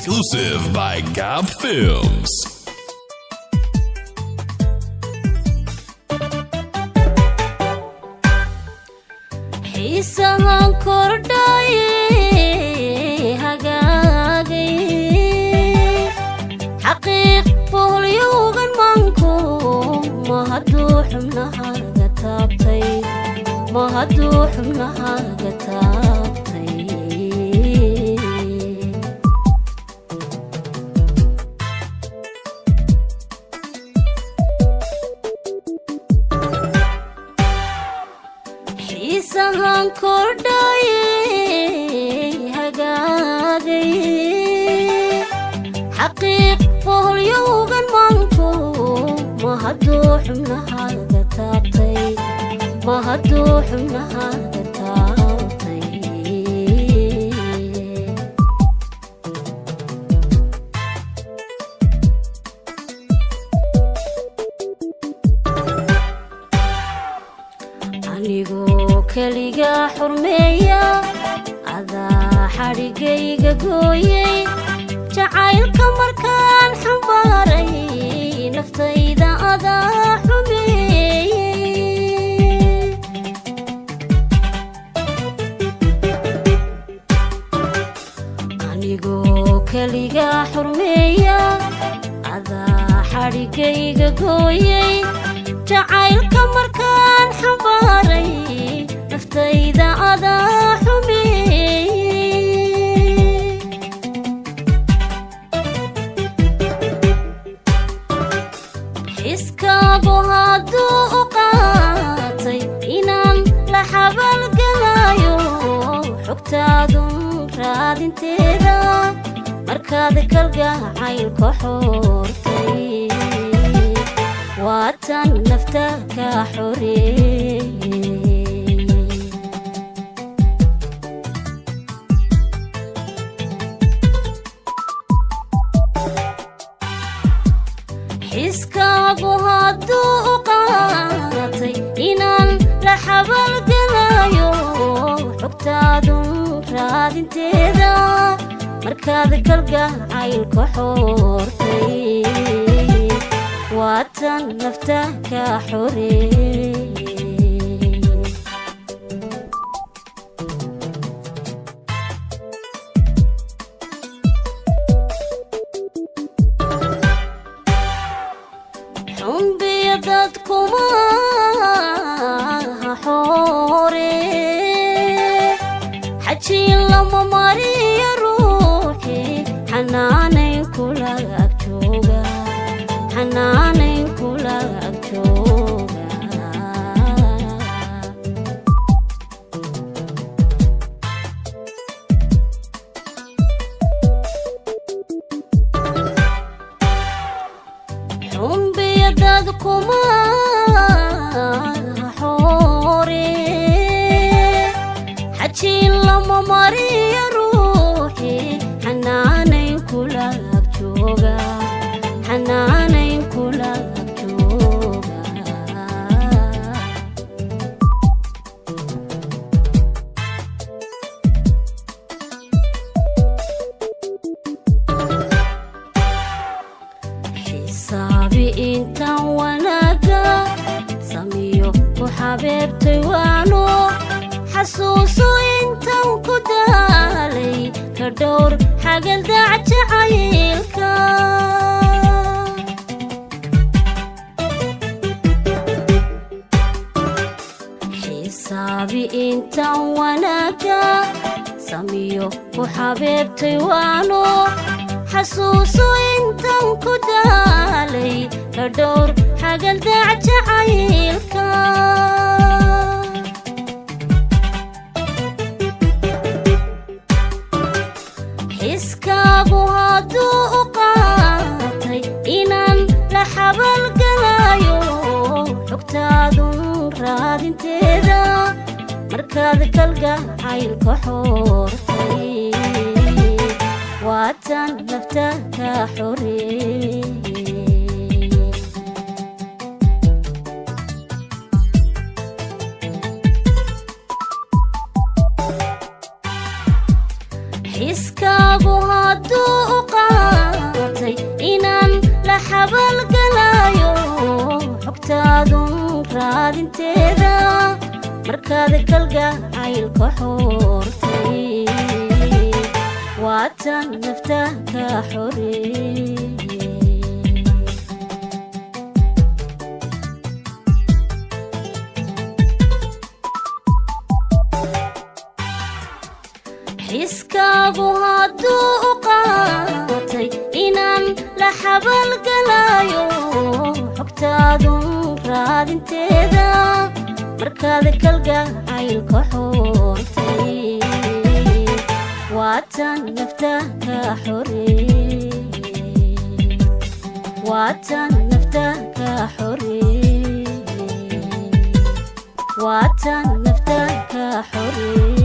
exclusive by Gab Films. Isahan kordhaye hagaagay xaqiiq foolyogan manku ma hadduu xubnahaaga taabtay isahan kordhaye hagaagay xaqiiq foolyogan manku ma hadduu xubnahaaga taabtay anigoo keliga xurmeeya adaa xadhigayga gooyay jacaylka markaan xambaaray naftayda adaa xumeeyey anigoo keliga xurmeeya adaa xadhigayga gooyay jacaylka markaan xambaaray naftayda adaa xumeeyey xiskaagu hadduu u qaatay inaan la xabalgalayo xogtaadun raadinteeda markaad kalgacaylka xoortay waatan nafta ka xoreeyey xiskaagu hadduu u qaatay inaan la xabalgalayo xogtaadun raadinteeda markaad kalgacaylka xoortay waatan nafta ka xoreeyey xumbiya dadkuma xoore xajiin lama mariyo ruuxi xanaanayn kula ag jooga xumbiya dadkuma xoore xajiin lama mariyo ruuxi xanaanayn kula ag jooga xisaabi intaan wanaaga samiyo ku xabeebtay waano xasuuso intaan ku daalay ka dhowr xagaldac jacaylka xisaabi intaan wanaaga samiyo ku xabeebtay waano xasuuso intaan ku daalay ka dhowr xagaldac jacaylka xiskaagu hadduu u qaatay inaan la xabalgalayo xogtaadun raadinteeda markaad kalgacaylka xoortay waatan nafta ka xoreeyey iskaagu hadduu raadinteeda markaad kalgacaylka xortay waatan nafta ka xoreeyay حسكابو هادو قاتي إنان لحبال قلايو حكتادو رادين تيدا مركادك القاعيل كحورتي واتان نفتاك حوري واتان نفتاك حوري واتان نفتاك حوري